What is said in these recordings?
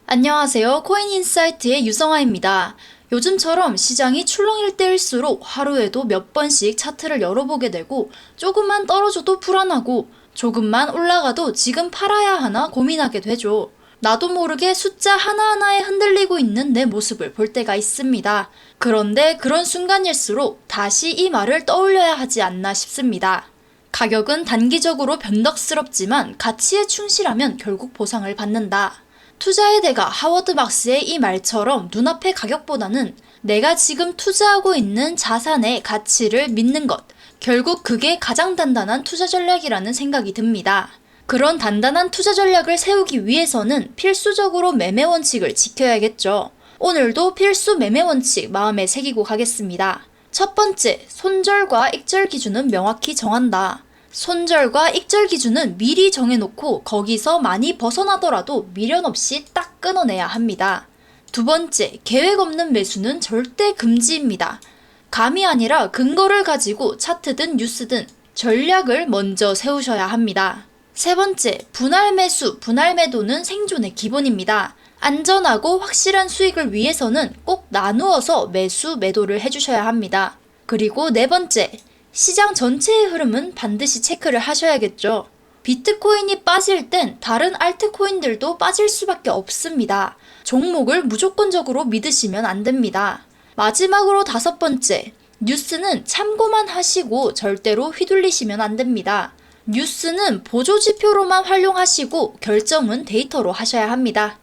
안녕하세요. 코인인사이트의 유성아입니다. 요즘처럼 시장이 출렁일 때일수록 하루에도 몇 번씩 차트를 열어보게 되고 조금만 떨어져도 불안하고 조금만 올라가도 지금 팔아야 하나 고민하게 되죠. 나도 모르게 숫자 하나하나에 흔들리고 있는 내 모습을 볼 때가 있습니다. 그런데 그런 순간일수록 다시 이 말을 떠올려야 하지 않나 싶습니다. 가격은 단기적으로 변덕스럽지만 가치에 충실하면 결국 보상을 받는다. 투자의 대가 하워드 막스의 이 말처럼 눈앞의 가격보다는 내가 지금 투자하고 있는 자산의 가치를 믿는 것, 결국 그게 가장 단단한 투자 전략이라는 생각이 듭니다. 그런 단단한 투자 전략을 세우기 위해서는 필수적으로 매매 원칙을 지켜야겠죠. 오늘도 필수 매매 원칙 마음에 새기고 가겠습니다. 첫 번째, 손절과 익절 기준은 명확히 정한다. 손절과 익절 기준은 미리 정해놓고 거기서 많이 벗어나더라도 미련 없이 딱 끊어내야 합니다. 두 번째, 계획 없는 매수는 절대 금지입니다. 감이 아니라 근거를 가지고 차트든 뉴스든 전략을 먼저 세우셔야 합니다. 세 번째, 분할 매수, 분할 매도는 생존의 기본입니다. 안전하고 확실한 수익을 위해서는 꼭 나누어서 매수, 매도를 해주셔야 합니다. 그리고 네 번째, 시장 전체의 흐름은 반드시 체크를 하셔야겠죠. 비트코인이 빠질 땐 다른 알트코인들도 빠질 수밖에 없습니다. 종목을 무조건적으로 믿으시면 안 됩니다. 마지막으로 다섯 번째, 뉴스는 참고만 하시고 절대로 휘둘리시면 안 됩니다. 뉴스는 보조지표로만 활용하시고 결정은 데이터로 하셔야 합니다.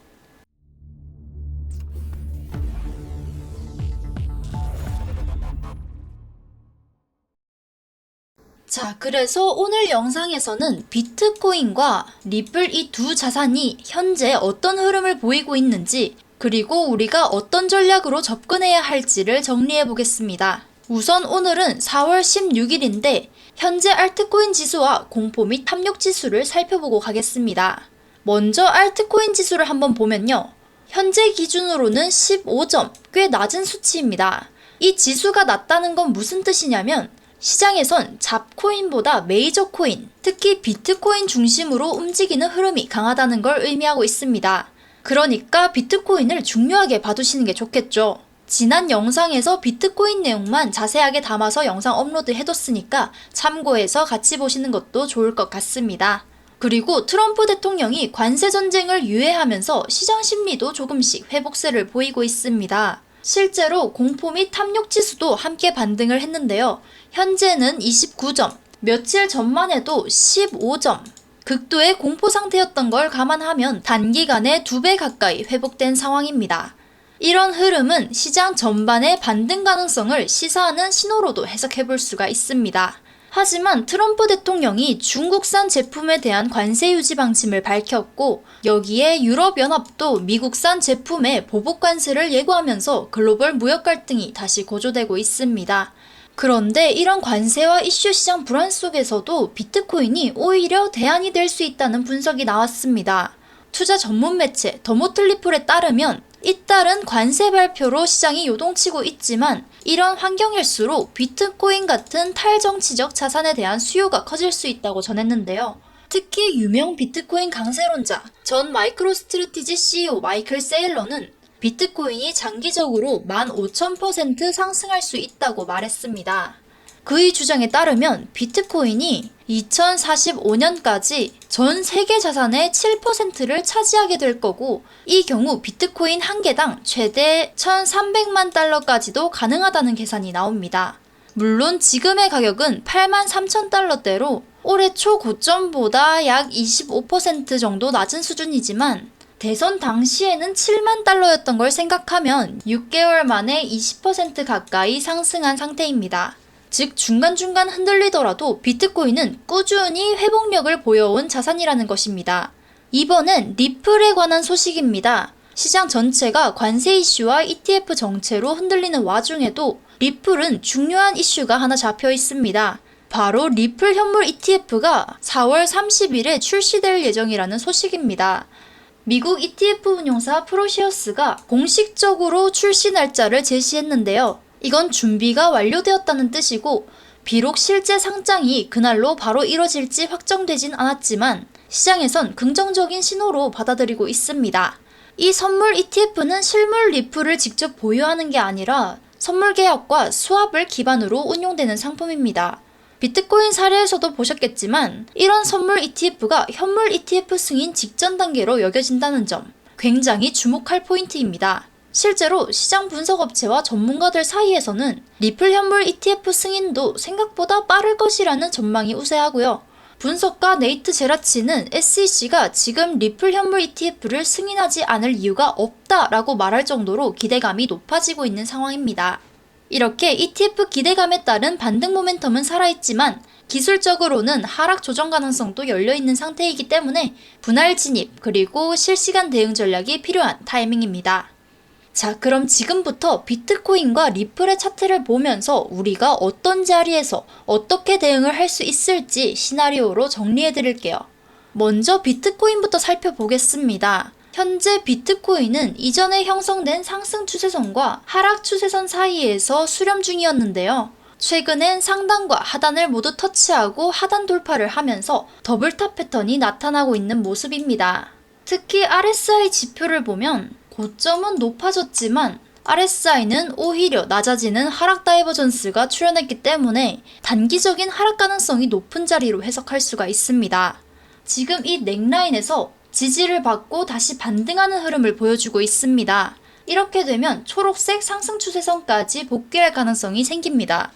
자, 그래서 오늘 영상에서는 비트코인과 리플 이 두 자산이 현재 어떤 흐름을 보이고 있는지, 그리고 우리가 어떤 전략으로 접근해야 할지를 정리해 보겠습니다. 우선 오늘은 4월 16일인데 현재 알트코인 지수와 공포 및 탐욕 지수를 살펴보고 가겠습니다. 먼저 알트코인 지수를 한번 보면요. 현재 기준으로는 15점, 꽤 낮은 수치입니다. 이 지수가 낮다는 건 무슨 뜻이냐면 시장에선 잡코인보다 메이저 코인, 특히 비트코인 중심으로 움직이는 흐름이 강하다는 걸 의미하고 있습니다. 그러니까 비트코인을 중요하게 봐두시는 게 좋겠죠. 지난 영상에서 비트코인 내용만 자세하게 담아서 영상 업로드 해뒀으니까 참고해서 같이 보시는 것도 좋을 것 같습니다. 그리고 트럼프 대통령이 관세 전쟁을 유예하면서 시장 심리도 조금씩 회복세를 보이고 있습니다. 실제로 공포 및 탐욕 지수도 함께 반등을 했는데요. 현재는 29점, 며칠 전만 해도 15점. 극도의 공포 상태였던 걸 감안하면 단기간에 2배 가까이 회복된 상황입니다. 이런 흐름은 시장 전반의 반등 가능성을 시사하는 신호로도 해석해 볼 수가 있습니다. 하지만 트럼프 대통령이 중국산 제품에 대한 관세 유지 방침을 밝혔고 여기에 유럽연합도 미국산 제품에 보복 관세를 예고하면서 글로벌 무역 갈등이 다시 고조되고 있습니다. 그런데 이런 관세와 이슈 시장 불안 속에서도 비트코인이 오히려 대안이 될 수 있다는 분석이 나왔습니다. 투자 전문 매체 더모틀리플에 따르면 잇따른 관세 발표로 시장이 요동치고 있지만 이런 환경일수록 비트코인 같은 탈정치적 자산에 대한 수요가 커질 수 있다고 전했는데요. 특히 유명 비트코인 강세론자 전 마이크로스트래티지 CEO 마이클 세일러는 비트코인이 장기적으로 15,000% 상승할 수 있다고 말했습니다. 그의 주장에 따르면 비트코인이 2045년까지 전 세계 자산의 7%를 차지하게 될 거고 이 경우 비트코인 한 개당 최대 1,300만 달러까지도 가능하다는 계산이 나옵니다. 물론 지금의 가격은 83,000달러대로 올해 초 고점보다 약 25% 정도 낮은 수준이지만 대선 당시에는 7만 달러였던 걸 생각하면 6개월 만에 20% 가까이 상승한 상태입니다. 즉 중간중간 흔들리더라도 비트코인은 꾸준히 회복력을 보여온 자산이라는 것입니다. 이번엔 리플에 관한 소식입니다. 시장 전체가 관세 이슈와 ETF 정체로 흔들리는 와중에도 리플은 중요한 이슈가 하나 잡혀 있습니다. 바로 리플 현물 ETF가 4월 30일에 출시될 예정이라는 소식입니다. 미국 ETF 운용사 프로시어스가 공식적으로 출시 날짜를 제시했는데요. 이건 준비가 완료되었다는 뜻이고 비록 실제 상장이 그날로 바로 이뤄질지 확정되진 않았지만 시장에선 긍정적인 신호로 받아들이고 있습니다. 이 선물 ETF는 실물 리플을 직접 보유하는 게 아니라 선물 계약과 수합을 기반으로 운용되는 상품입니다. 비트코인 사례에서도 보셨겠지만 이런 선물 ETF가 현물 ETF 승인 직전 단계로 여겨진다는 점 굉장히 주목할 포인트입니다. 실제로 시장 분석업체와 전문가들 사이에서는 리플 현물 ETF 승인도 생각보다 빠를 것이라는 전망이 우세하고요. 분석가 네이트 제라치는 SEC가 지금 리플 현물 ETF를 승인하지 않을 이유가 없다라고 말할 정도로 기대감이 높아지고 있는 상황입니다. 이렇게 ETF 기대감에 따른 반등 모멘텀은 살아있지만 기술적으로는 하락 조정 가능성도 열려있는 상태이기 때문에 분할 진입 그리고 실시간 대응 전략이 필요한 타이밍입니다. 자, 그럼 지금부터 비트코인과 리플의 차트를 보면서 우리가 어떤 자리에서 어떻게 대응을 할 수 있을지 시나리오로 정리해 드릴게요. 먼저 비트코인부터 살펴보겠습니다. 현재 비트코인은 이전에 형성된 상승 추세선과 하락 추세선 사이에서 수렴 중이었는데요. 최근엔 상단과 하단을 모두 터치하고 하단 돌파를 하면서 더블탑 패턴이 나타나고 있는 모습입니다. 특히 RSI 지표를 보면 고점은 높아졌지만 RSI는 오히려 낮아지는 하락 다이버전스가 출현했기 때문에 단기적인 하락 가능성이 높은 자리로 해석할 수가 있습니다. 지금 이 넥라인에서 지지를 받고 다시 반등하는 흐름을 보여주고 있습니다. 이렇게 되면 초록색 상승 추세선까지 복귀할 가능성이 생깁니다.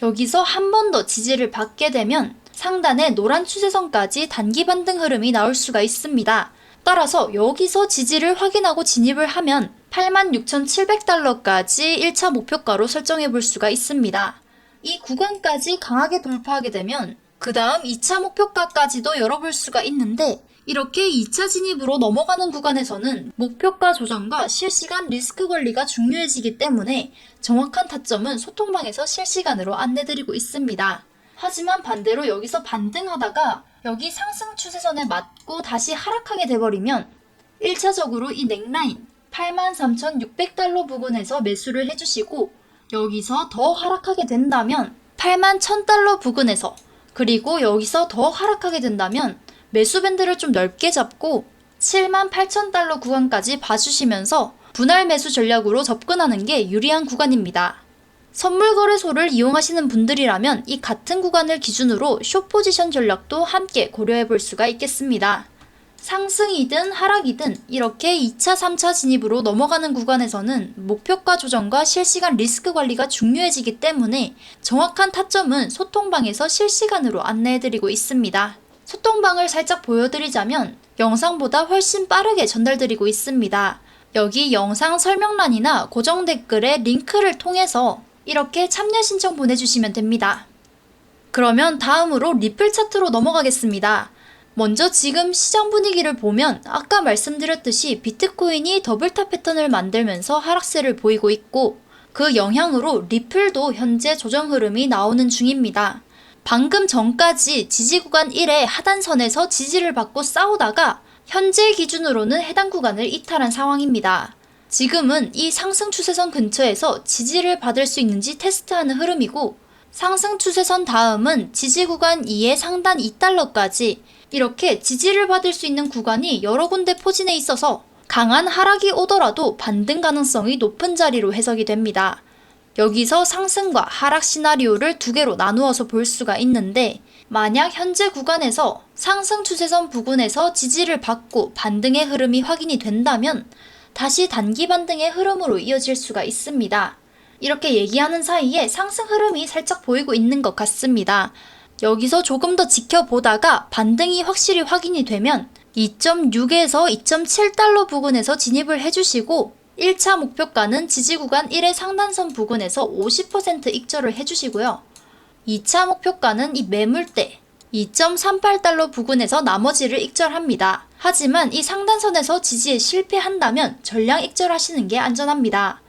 여기서 한 번 더 지지를 받게 되면 상단의 노란 추세선까지 단기 반등 흐름이 나올 수가 있습니다. 따라서 여기서 지지를 확인하고 진입을 하면 86,700달러까지 1차 목표가로 설정해 볼 수가 있습니다. 이 구간까지 강하게 돌파하게 되면 그 다음 2차 목표가까지도 열어볼 수가 있는데 이렇게 2차 진입으로 넘어가는 구간에서는 목표가 조정과 실시간 리스크 관리가 중요해지기 때문에 정확한 타점은 소통방에서 실시간으로 안내드리고 있습니다. 하지만 반대로 여기서 반등하다가 여기 상승 추세선에 맞고 다시 하락하게 돼버리면 1차적으로 이 넥라인 83,600달러 부근에서 매수를 해주시고 여기서 더 하락하게 된다면 81,000달러 부근에서 그리고 여기서 더 하락하게 된다면 매수 밴드를 좀 넓게 잡고 78,000달러 구간까지 봐주시면서 분할 매수 전략으로 접근하는 게 유리한 구간입니다. 선물 거래소를 이용하시는 분들이라면 이 같은 구간을 기준으로 숏 포지션 전략도 함께 고려해 볼 수가 있겠습니다. 상승이든 하락이든 이렇게 2차, 3차 진입으로 넘어가는 구간에서는 목표가 조정과 실시간 리스크 관리가 중요해지기 때문에 정확한 타점은 소통방에서 실시간으로 안내해드리고 있습니다. 소통방을 살짝 보여드리자면 영상보다 훨씬 빠르게 전달드리고 있습니다. 여기 영상 설명란이나 고정 댓글에 링크를 통해서 이렇게 참여 신청 보내주시면 됩니다. 그러면 다음으로 리플 차트로 넘어가겠습니다. 먼저 지금 시장 분위기를 보면 아까 말씀드렸듯이 비트코인이 더블탑 패턴을 만들면서 하락세를 보이고 있고 그 영향으로 리플도 현재 조정 흐름이 나오는 중입니다. 방금 전까지 지지 구간 1의 하단선에서 지지를 받고 싸우다가 현재 기준으로는 해당 구간을 이탈한 상황입니다. 지금은 이 상승 추세선 근처에서 지지를 받을 수 있는지 테스트하는 흐름이고 상승 추세선 다음은 지지 구간 2의 상단 2달러까지 이렇게 지지를 받을 수 있는 구간이 여러 군데 포진해 있어서 강한 하락이 오더라도 반등 가능성이 높은 자리로 해석이 됩니다. 여기서 상승과 하락 시나리오를 두 개로 나누어서 볼 수가 있는데 만약 현재 구간에서 상승 추세선 부근에서 지지를 받고 반등의 흐름이 확인이 된다면 다시 단기 반등의 흐름으로 이어질 수가 있습니다. 이렇게 얘기하는 사이에 상승 흐름이 살짝 보이고 있는 것 같습니다. 여기서 조금 더 지켜보다가 반등이 확실히 확인이 되면 2.6에서 2.7달러 부근에서 진입을 해주시고 1차 목표가는 지지 구간 1의 상단선 부근에서 50% 익절을 해주시고요. 2차 목표가는 이 매물대 2.38달러 부근에서 나머지를 익절합니다. 하지만 이 상단선에서 지지에 실패한다면 전량 익절하시는 게 안전합니다.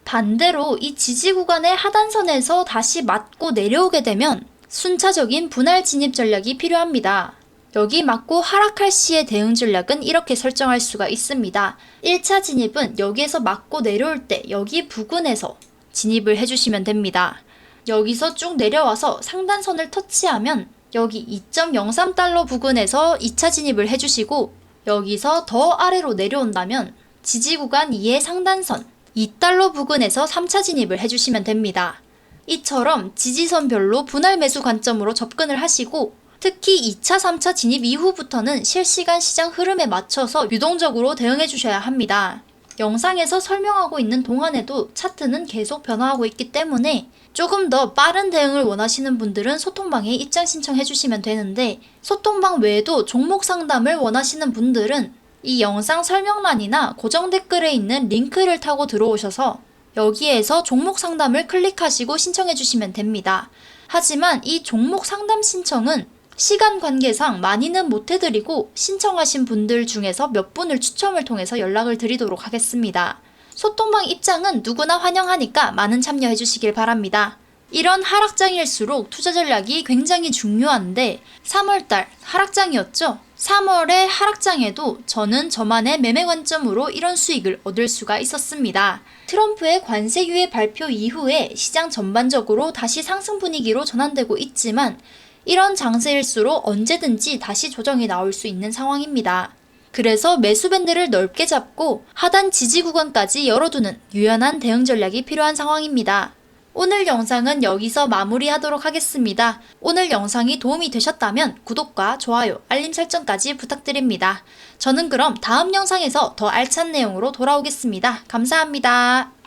반대로 이 지지 구간의 하단선에서 다시 맞고 내려오게 되면 순차적인 분할 진입 전략이 필요합니다. 여기 맞고 하락할 시의 대응 전략은 이렇게 설정할 수가 있습니다. 1차 진입은 여기에서 맞고 내려올 때 여기 부근에서 진입을 해주시면 됩니다. 여기서 쭉 내려와서 상단선을 터치하면 여기 2.03달러 부근에서 2차 진입을 해주시고 여기서 더 아래로 내려온다면 지지 구간 2의 상단선 2달러 부근에서 3차 진입을 해주시면 됩니다. 이처럼 지지선별로 분할 매수 관점으로 접근을 하시고 특히 2차, 3차 진입 이후부터는 실시간 시장 흐름에 맞춰서 유동적으로 대응해 주셔야 합니다. 영상에서 설명하고 있는 동안에도 차트는 계속 변화하고 있기 때문에 조금 더 빠른 대응을 원하시는 분들은 소통방에 입장 신청해 주시면 되는데, 소통방 외에도 종목 상담을 원하시는 분들은 이 영상 설명란이나 고정 댓글에 있는 링크를 타고 들어오셔서 여기에서 종목 상담을 클릭하시고 신청해 주시면 됩니다. 하지만 이 종목 상담 신청은 시간 관계상 많이는 못 해드리고 신청하신 분들 중에서 몇 분을 추첨을 통해서 연락을 드리도록 하겠습니다. 소통방 입장은 누구나 환영하니까 많은 참여해 주시길 바랍니다. 이런 하락장일수록 투자 전략이 굉장히 중요한데 3월달 하락장이었죠? 3월의 하락장에도 저는 저만의 매매 관점으로 이런 수익을 얻을 수가 있었습니다. 트럼프의 관세 유예 발표 이후에 시장 전반적으로 다시 상승 분위기로 전환되고 있지만 이런 장세일수록 언제든지 다시 조정이 나올 수 있는 상황입니다. 그래서 매수 밴드를 넓게 잡고 하단 지지 구간까지 열어두는 유연한 대응 전략이 필요한 상황입니다. 오늘 영상은 여기서 마무리하도록 하겠습니다. 오늘 영상이 도움이 되셨다면 구독과 좋아요, 알림 설정까지 부탁드립니다. 저는 그럼 다음 영상에서 더 알찬 내용으로 돌아오겠습니다. 감사합니다.